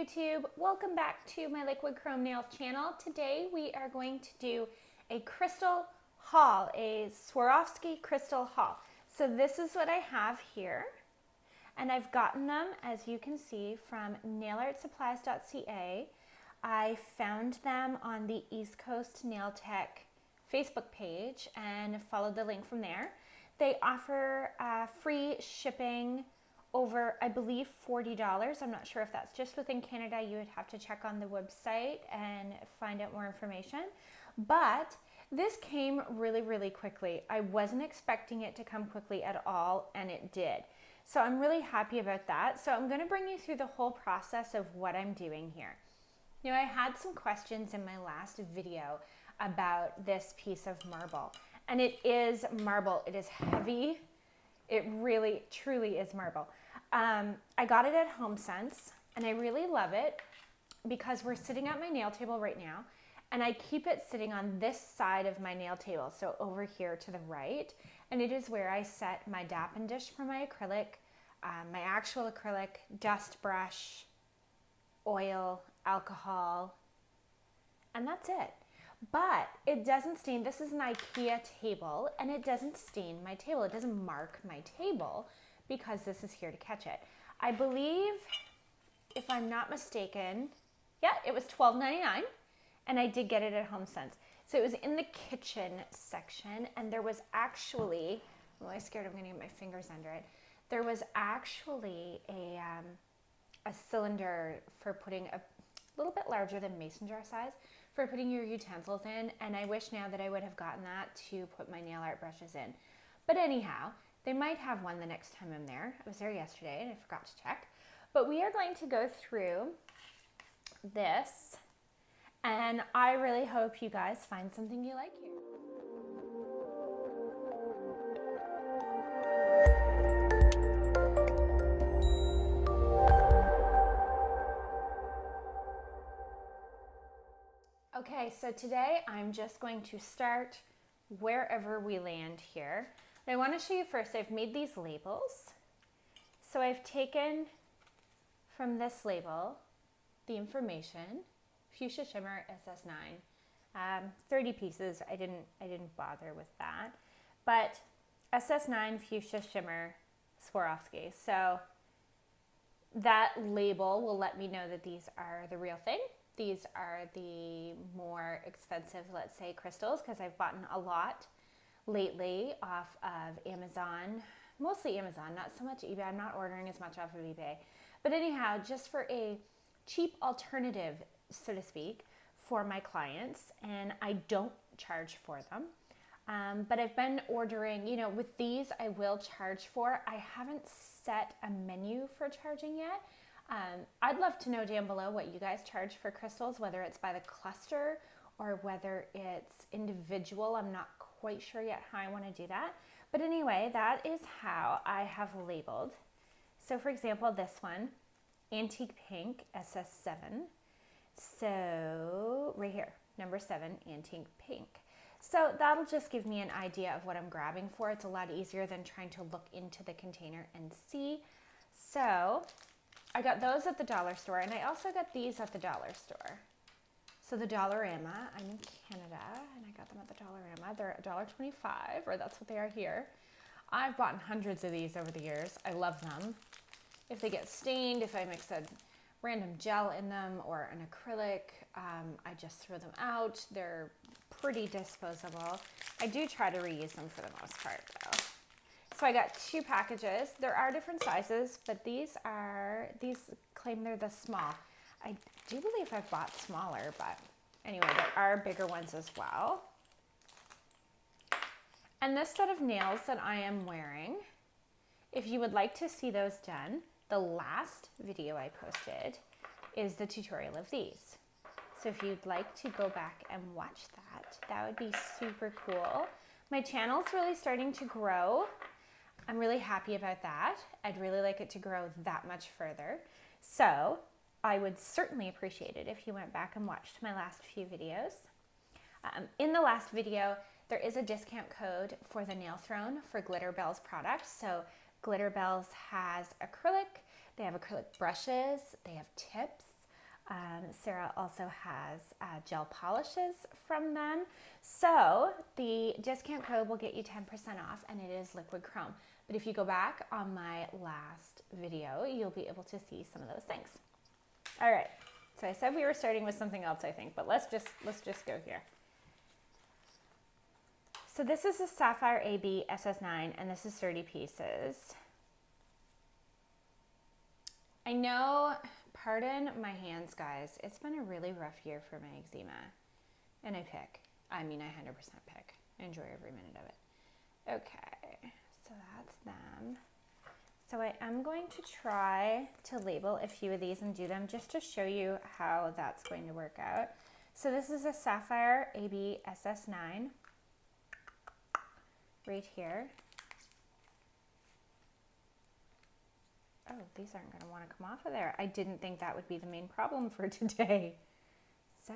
YouTube, welcome back to my Liquid Chrome Nails channel. Today we are going to do a crystal haul, a Swarovski crystal haul. So this is what I have here, and I've gotten them, as you can see, from nailartsupplies.ca. I found them on the East Coast Nail Tech Facebook page and followed the link from there. They offer free shipping over, I believe, $40. I'm not sure if that's just within Canada. You would have to check on the website and find out more information. But this came really, really quickly. I wasn't expecting it to come quickly at all, and it did. So I'm really happy about that. So I'm going to bring you through the whole process of what I'm doing here. Now, I had some questions in my last video about this piece of marble, and it is marble. It is heavy. It really, truly is marble. I got it at HomeSense, and I really love it because we're sitting at my nail table right now, and I keep it sitting on this side of my nail table, so over here to the right, and it is where I set my dappen dish for my acrylic, my actual acrylic, dust brush, oil, alcohol, and that's it. But it doesn't stain. This is an IKEA table, and it doesn't stain my table. It doesn't mark my table because this is here to catch it. I believe, if I'm not mistaken, yeah, it was $12.99, and I did get it at HomeSense. So it was in the kitchen section, and there was actually, I'm really scared I'm going to get my fingers under it. There was actually a cylinder for putting a little bit larger than mason jar size for putting your utensils in, and I wish now that I would have gotten that to put my nail art brushes in. But anyhow, they might have one the next time I'm there. I was there yesterday and I forgot to check. But we are going to go through this, and I really hope you guys find something you like here. Okay, so today I'm just going to start wherever we land here. I want to show you first, I've made these labels. So I've taken from this label the information, Fuchsia Shimmer SS9, 30 pieces. I didn't bother with that, but SS9 Fuchsia Shimmer Swarovski. So that label will let me know that these are the real thing. These are the more expensive, let's say, crystals, because I've bought a lot lately off of Amazon, mostly Amazon, not so much eBay. I'm not ordering as much off of eBay. But anyhow, just for a cheap alternative, so to speak, for my clients, and I don't charge for them. But I've been ordering, you know, with these I will charge for. I haven't set a menu for charging yet. I'd love to know down below what you guys charge for crystals, whether it's by the cluster or whether it's individual. I'm not quite sure yet how I want to do that. But anyway, that is how I have labeled. So for example, this one, Antique Pink SS7. So right here, number 7, Antique Pink. So that'll just give me an idea of what I'm grabbing for. It's a lot easier than trying to look into the container and see. So I got those at the dollar store, and I also got these at the dollar store. So the Dollarama, I'm in Canada, and I got them at the Dollarama. They're $1.25, or that's what they are here. I've bought hundreds of these over the years. I love them. If they get stained, if I mix a random gel in them or an acrylic, I just throw them out. They're pretty disposable. I do try to reuse them for the most part, though. So I got 2 packages. There are different sizes, but these claim they're the small. I do believe I've bought smaller, but anyway, there are bigger ones as well. And this set of nails that I am wearing, if you would like to see those done, the last video I posted is the tutorial of these. So if you'd like to go back and watch that, that would be super cool. My channel's really starting to grow. I'm really happy about that. I'd really like it to grow that much further. So I would certainly appreciate it if you went back and watched my last few videos. In the last video, there is a discount code for the Nail Throne for Glitterbels products. So Glitterbels has acrylic, they have acrylic brushes, they have tips, Sarah also has gel polishes from them. So the discount code will get you 10% off, and it is liquid chrome. But if you go back on my last video, you'll be able to see some of those things. All right, so I said we were starting with something else, I think, but let's just go here. So this is a Sapphire AB SS9, and this is 30 pieces. I know, pardon my hands, guys. It's been a really rough year for my eczema. And I 100% pick. I enjoy every minute of it. Okay, so that's them. So I am going to try to label a few of these and do them just to show you how that's going to work out. So this is a Sapphire AB SS9 right here. Oh, these aren't going to want to come off of there. I didn't think that would be the main problem for today. So,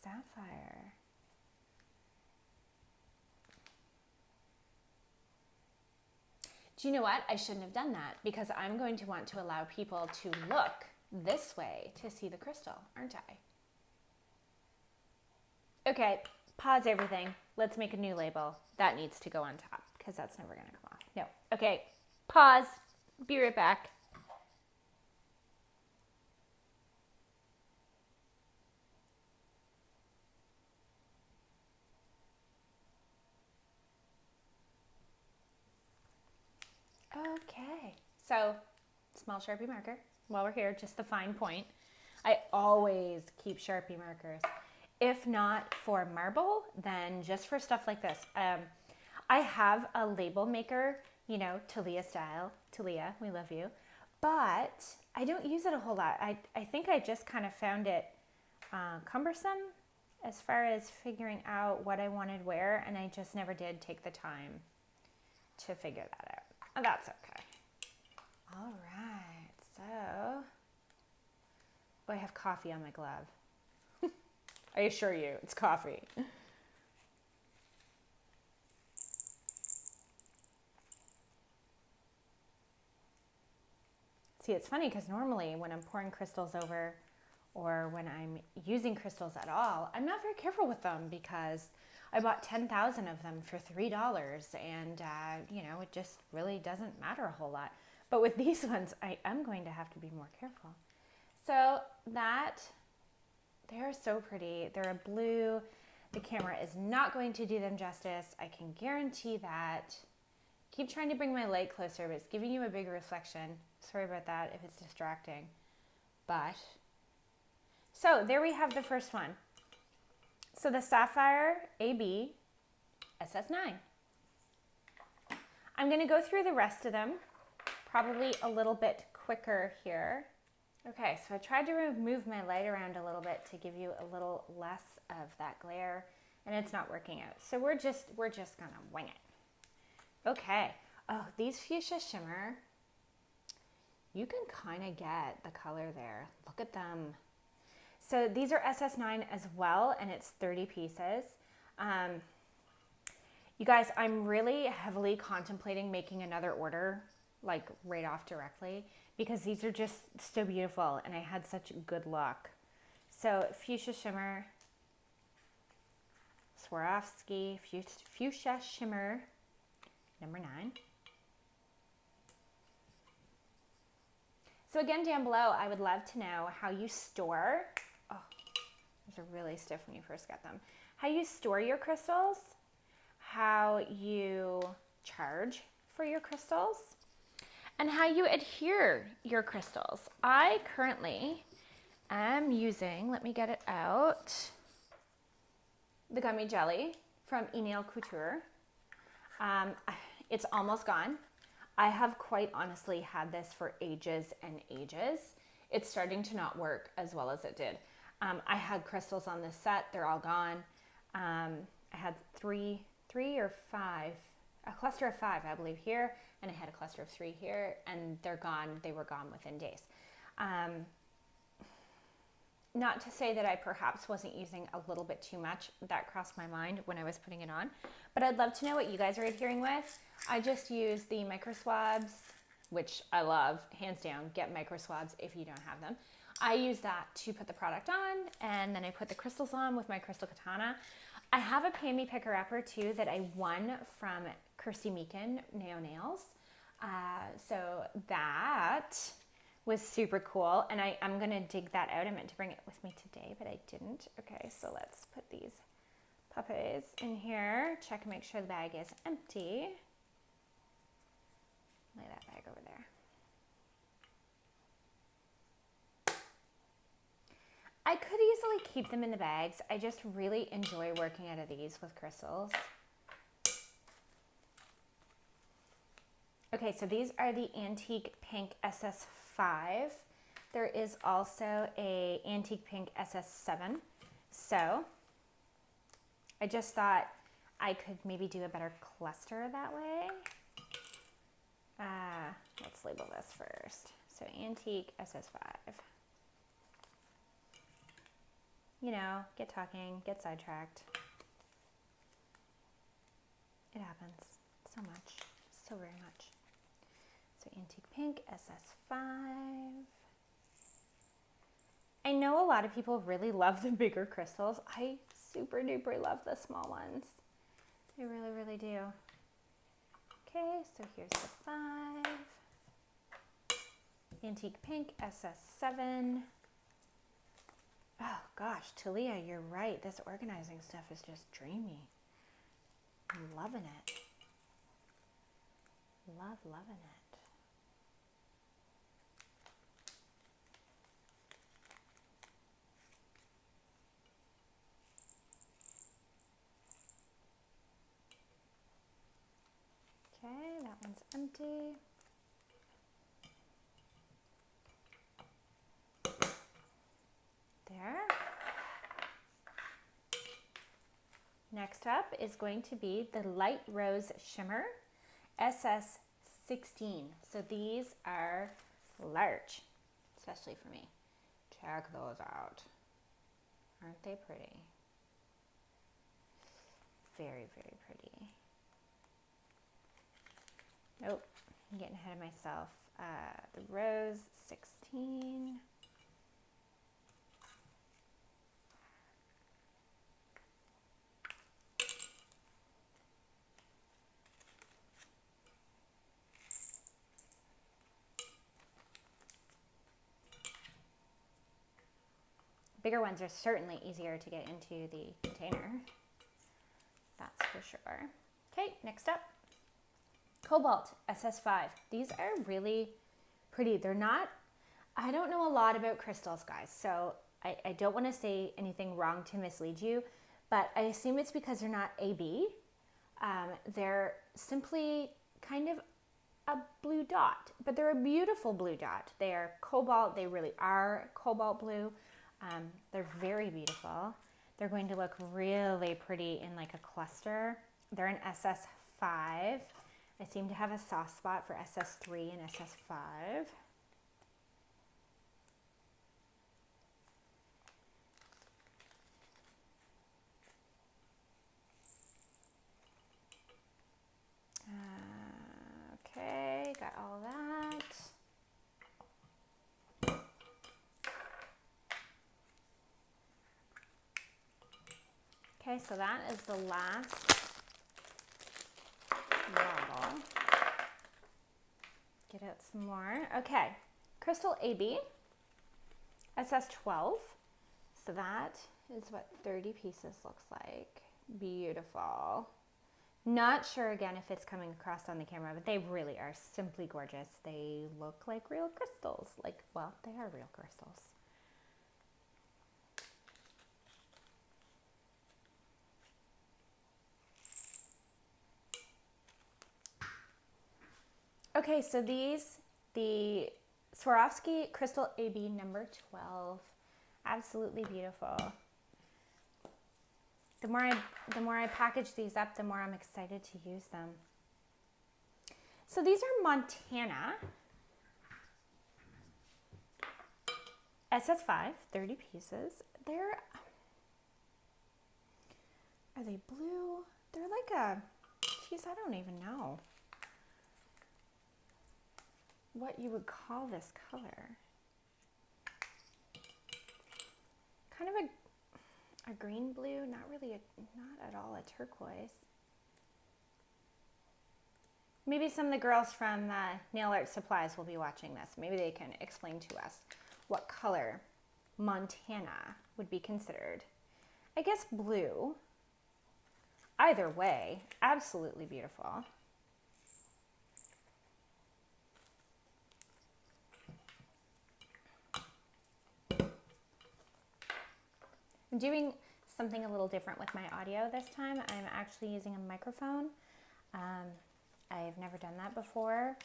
sapphire. Do you know what? I shouldn't have done that because I'm going to want to allow people to look this way to see the crystal, aren't I? Okay, pause everything. Let's make a new label. That needs to go on top because that's never going to come off. No. Okay, pause. Be right back. Okay, so small Sharpie marker while we're here, just the fine point. I always keep Sharpie markers. If not for marble, then just for stuff like this. I have a label maker, you know, Talia style. Talia, we love you. But I don't use it a whole lot. I think I just kind of found it cumbersome as far as figuring out what I wanted where, and I just never did take the time to figure that out. Oh, that's okay. All right, so I have coffee on my glove. I assure you, it's coffee. See, it's funny because normally when I'm pouring crystals over or when I'm using crystals at all, I'm not very careful with them because I bought 10,000 of them for $3 and, you know, it just really doesn't matter a whole lot. But with these ones, I am going to have to be more careful. So they're so pretty. They're a blue. The camera is not going to do them justice. I can guarantee that. Keep trying to bring my light closer, but it's giving you a big reflection. Sorry about that if it's distracting. But, so there we have the first one. So the Sapphire AB SS9. I'm going to go through the rest of them, probably a little bit quicker here. Okay, so I tried to remove my light around a little bit to give you a little less of that glare, and it's not working out. So we're just gonna wing it. Okay. Oh, these fuchsia shimmer, you can kind of get the color there. Look at them. So these are SS9 as well, and it's 30 pieces. You guys, I'm really heavily contemplating making another order, like right off directly, because these are just so beautiful and I had such good luck. So fuchsia shimmer, Swarovski, fuchsia shimmer, number 9. So again, down below, I would love to know how you store, oh, these are really stiff when you first get them, how you store your crystals, how you charge for your crystals, and how you adhere your crystals. I currently am using, let me get it out, the gummy jelly from Nail Couture. It's almost gone. I have quite honestly had this for ages and ages. It's starting to not work as well as it did. I had crystals on this set, they're all gone. I had three or five, a cluster of 5, I believe, here, and I had a cluster of 3 here, and they're gone. They were gone within days. Not to say that I perhaps wasn't using a little bit too much. That crossed my mind when I was putting it on. But I'd love to know what you guys are adhering with. I just use the micro swabs, which I love, hands down. Get micro swabs if you don't have them. I use that to put the product on, and then I put the crystals on with my crystal katana. I have a Pammy picker-upper too that I won from Kirsty Meakin Nails. So that was super cool, and I'm gonna dig that out. I meant to bring it with me today, but I didn't. Okay, so let's put these puppies in here. Check and make sure the bag is empty. Lay that bag over there. I could easily keep them in the bags. I just really enjoy working out of these with crystals. Okay, so these are the Antique Pink SS5. There is also a Antique Pink SS7. So I just thought I could maybe do a better cluster that way. Let's label this first. So Antique SS5. You know, get talking, get sidetracked. It happens so much, so very much. So Antique Pink SS5. I know a lot of people really love the bigger crystals. I super duper love the small ones. I really, really do. Okay, so here's the 5. Antique Pink SS7. Oh gosh, Talia, you're right. This organizing stuff is just dreamy. I'm loving it. Loving it. Okay, that one's empty. There. Next up is going to be the Light Rose Shimmer SS16. So these are large, especially for me. Check those out. Aren't they pretty? Very, very pretty. Nope, I'm getting ahead of myself. The Rose 16. Bigger ones are certainly easier to get into the container. That's for sure. Okay, next up, Cobalt SS5. These are really pretty. They're not, I don't know a lot about crystals, guys, so I don't want to say anything wrong to mislead you, but I assume it's because they're not AB. They're simply kind of a blue dot, but they're a beautiful blue dot. They are cobalt. They really are cobalt blue. They're very beautiful. They're going to look really pretty in like a cluster. They're an SS5. I seem to have a soft spot for SS3 and SS5. Okay, got all that. Okay, so that is the last bottle. Get out some more. Okay, Crystal AB, SS12. So that is what 30 pieces looks like. Beautiful. Not sure again if it's coming across on the camera, but they really are simply gorgeous. They look like real crystals. Like, well, they are real crystals. Okay, so these, the Swarovski Crystal AB number 12, absolutely beautiful. The more I package these up, the more I'm excited to use them. So these are Montana SS5, 30 pieces. Are they blue? They're like a, geez, I don't even know what you would call this color. a green blue, not at all a turquoise. Maybe some of the girls from Nail Art Supplies will be watching this. Maybe they can explain to us what color Montana would be considered. I guess blue. Either way, absolutely beautiful. I'm doing something a little different with my audio this time. I'm actually using a microphone. I've never done that before,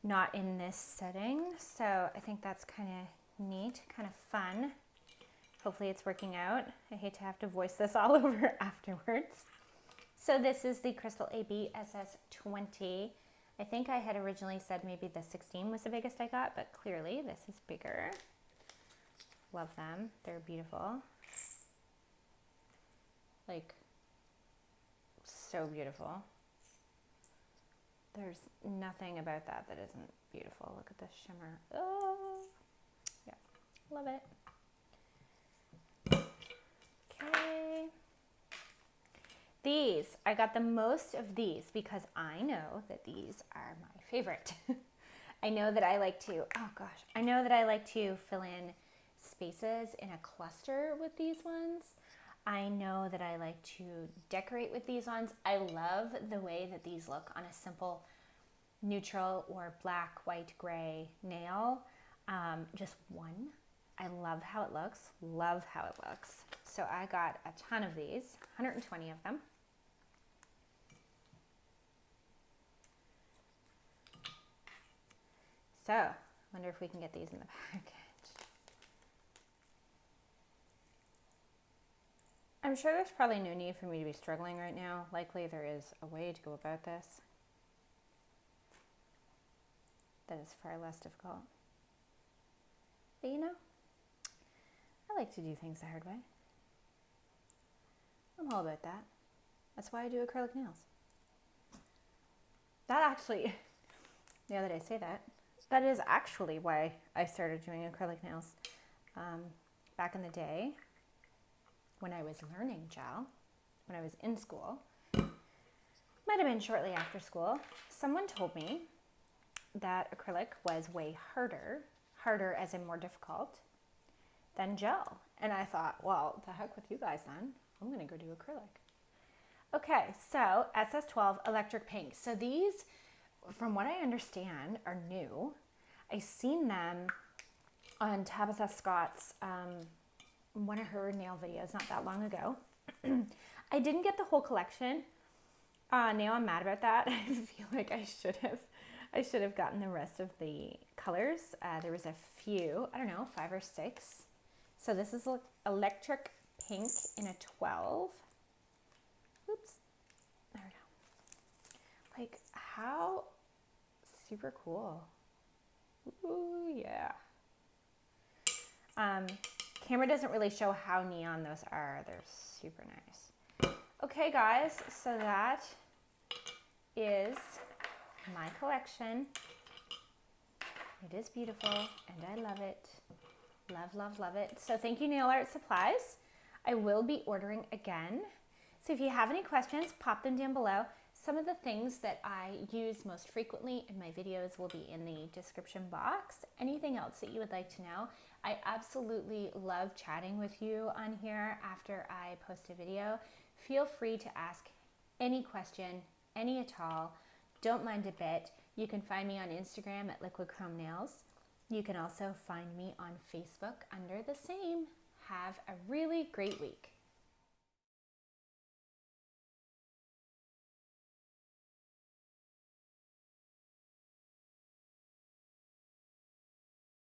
not in this setting, so I think that's kind of neat, kind of fun. Hopefully it's working out. I hate to have to voice this all over afterwards. So this is the Crystal AB SS20. I think I had originally said maybe the 16 was the biggest I got, but clearly this is bigger. Love them. They're beautiful. Like, so beautiful. There's nothing about that that isn't beautiful. Look at this shimmer. Oh, yeah, love it. Okay. These, I got the most of these because I know that these are my favorite. I know that I like to, oh gosh, I know that I like to fill in spaces in a cluster with these ones. I know that I like to decorate with these ones. I love the way that these look on a simple neutral or black, white, gray nail. Just one. I love how it looks. Love how it looks. So I got a ton of these, 120 of them. So, I wonder if we can get these in the package. I'm sure there's probably no need for me to be struggling right now. Likely there is a way to go about this that is far less difficult. But you know, I like to do things the hard way. I'm all about that. That's why I do acrylic nails. That actually, now that I say that, that is actually why I started doing acrylic nails. Back in the day, when I was learning gel, when I was in school, might have been shortly after school, someone told me that acrylic was way harder as in more difficult, than gel. And I thought, well, the heck with you guys then. I'm gonna go do acrylic. Okay, so SS12 Electric Pink. So these, from what I understand, are new. I seen them on Tabitha Scott's one of her nail videos not that long ago. I didn't get the whole collection. Now I'm mad about that. I feel like I should have gotten the rest of the colors. There was a few, I don't know, 5 or 6. So this is Electric Pink in a 12. Oops. There we go. Like, how super cool. Ooh, yeah. Camera doesn't really show how neon those are. They're super nice. Okay, guys, so that is my collection. It is beautiful, and I love it. Love, love, love it. So thank you, Nail Art Supplies. I will be ordering again. So if you have any questions, pop them down below. Some of the things that I use most frequently in my videos will be in the description box. Anything else that you would like to know? I absolutely love chatting with you on here after I post a video. Feel free to ask any question, any at all. Don't mind a bit. You can find me on Instagram at Liquid Chrome Nails. You can also find me on Facebook under the same. Have a really great week.